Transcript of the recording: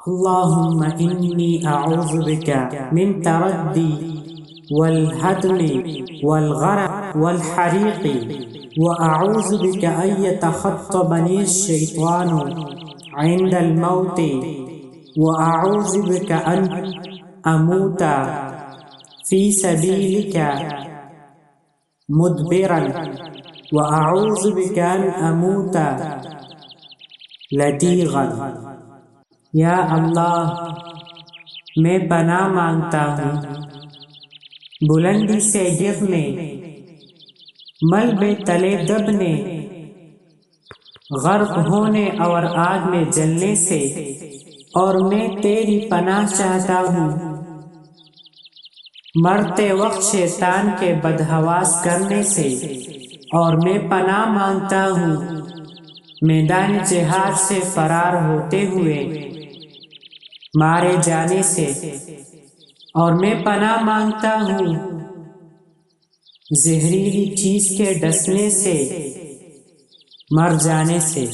اللهم إني أعوذ بك من تردي والهدم والغرق والحريق، وأعوذ بك أن يتخطبني الشيطان عند الموت، وأعوذ بك أن أموت في سبيلك مدبرا، وأعوذ بك أن أموت لدیغا۔ یا اللہ، میں پناہ مانگتا ہوں بلندی سے گرنے، ملبے تلے دبنے، غرق ہونے اور آگ میں جلنے سے، اور میں تیری پناہ چاہتا ہوں مرتے وقت شیطان کے بدحواس کرنے سے، اور میں پناہ مانگتا ہوں میدان جہاد سے فرار ہوتے ہوئے مارے جانے سے، اور میں پناہ مانگتا ہوں زہریلی چیز کے ڈسنے سے، مر جانے سے۔